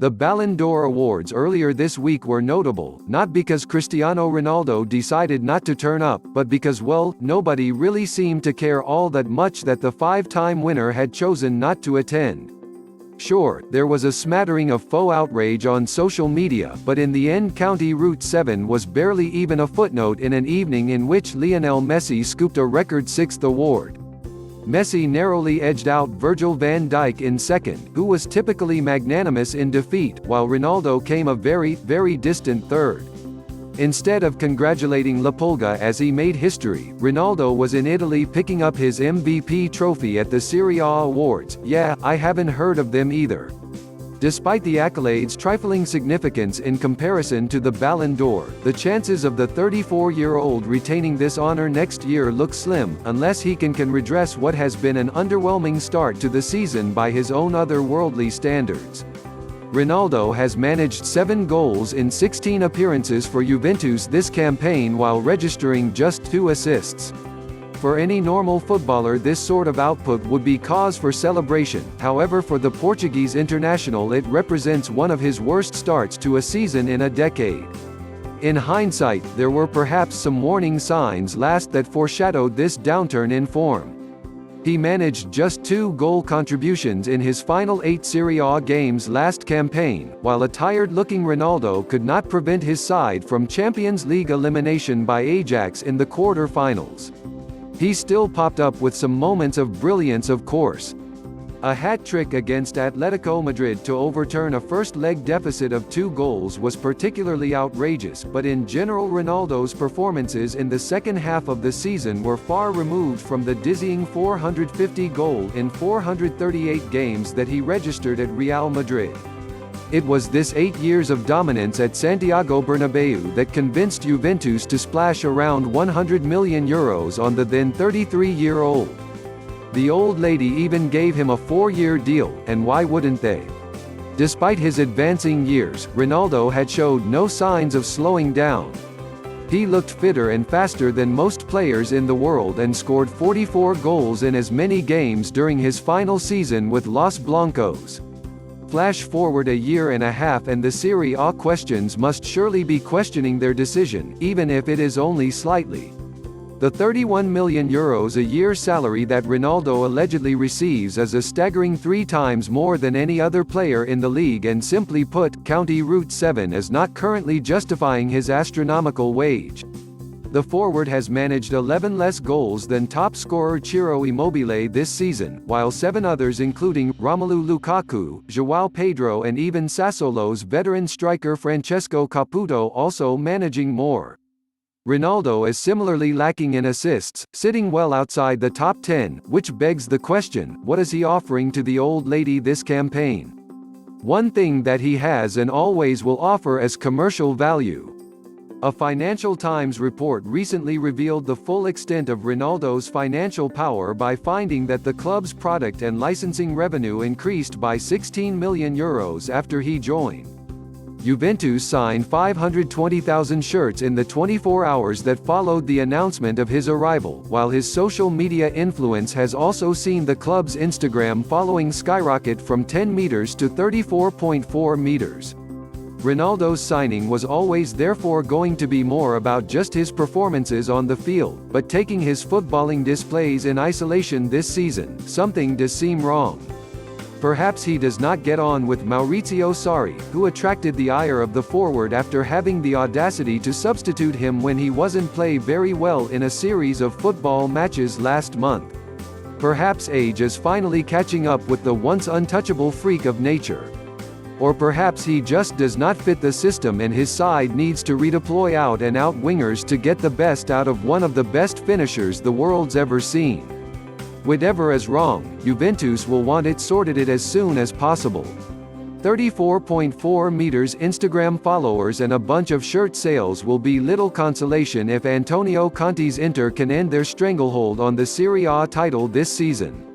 The Ballon d'Or awards earlier this week were notable, not because Cristiano Ronaldo decided not to turn up, but because, well, nobody really seemed to care all that much that the five-time winner had chosen not to attend. Sure, there was a smattering of faux outrage on social media, but in the end County Route 7 was barely even a footnote in an evening in which Lionel Messi scooped a record sixth award. Messi narrowly edged out Virgil van Dijk in second, who was typically magnanimous in defeat, while Ronaldo came a very, very distant third. Instead of congratulating La Pulga as he made history, Ronaldo was in Italy picking up his MVP trophy at the Serie A Awards. Yeah, I haven't heard of them either. Despite the accolades' trifling significance in comparison to the Ballon d'Or, the chances of the 34-year-old retaining this honor next year look slim, unless he can redress what has been an underwhelming start to the season by his own otherworldly standards. Ronaldo has managed 7 goals in 16 appearances for Juventus this campaign while registering just 2 assists. For any normal footballer this sort of output would be cause for celebration, however for the Portuguese international it represents one of his worst starts to a season in a decade. In hindsight, there were perhaps some warning signs last that foreshadowed this downturn in form. He managed just 2 goal contributions in his final 8 Serie A games last campaign, while a tired-looking Ronaldo could not prevent his side from Champions League elimination by Ajax in the quarter-finals. He still popped up with some moments of brilliance, of course. A hat-trick against Atletico Madrid to overturn a first-leg deficit of 2 goals was particularly outrageous, but in general Ronaldo's performances in the second half of the season were far removed from the dizzying 450 goal in 438 games that he registered at Real Madrid. It was this 8 years of dominance at Santiago Bernabeu that convinced Juventus to splash around €100 million on the then 33-year-old. The old lady even gave him a 4-year deal, and why wouldn't they? Despite his advancing years, Ronaldo had showed no signs of slowing down. He looked fitter and faster than most players in the world and scored 44 goals in as many games during his final season with Los Blancos. Flash forward a year and a half and the Serie A questions must surely be questioning their decision, even if it is only slightly. The €31 million a year salary that Ronaldo allegedly receives is a staggering 3 times more than any other player in the league, and simply put, County Route 7 is not currently justifying his astronomical wage. The forward has managed 11 less goals than top scorer Ciro Immobile this season, while 7 others including Romelu Lukaku, João Pedro and even Sassuolo's veteran striker Francesco Caputo also managing more. Ronaldo is similarly lacking in assists, sitting well outside the top 10, which begs the question, what is he offering to the old lady this campaign? One thing that he has and always will offer is commercial value. A Financial Times report recently revealed the full extent of Ronaldo's financial power by finding that the club's product and licensing revenue increased by €16 million after he joined. Juventus signed 520,000 shirts in the 24 hours that followed the announcement of his arrival, while his social media influence has also seen the club's Instagram following skyrocket from 10 meters to 34.4 meters. Ronaldo's signing was always therefore going to be more about just his performances on the field, but taking his footballing displays in isolation this season, something does seem wrong. Perhaps he does not get on with Maurizio Sarri, who attracted the ire of the forward after having the audacity to substitute him when he wasn't playing very well in a series of football matches last month. Perhaps age is finally catching up with the once untouchable freak of nature. Or perhaps he just does not fit the system and his side needs to redeploy out and out wingers to get the best out of one of the best finishers the world's ever seen. Whatever is wrong, Juventus will want it sorted as soon as possible. 34.4 meters Instagram followers and a bunch of shirt sales will be little consolation if Antonio Conte's Inter can end their stranglehold on the Serie A title this season.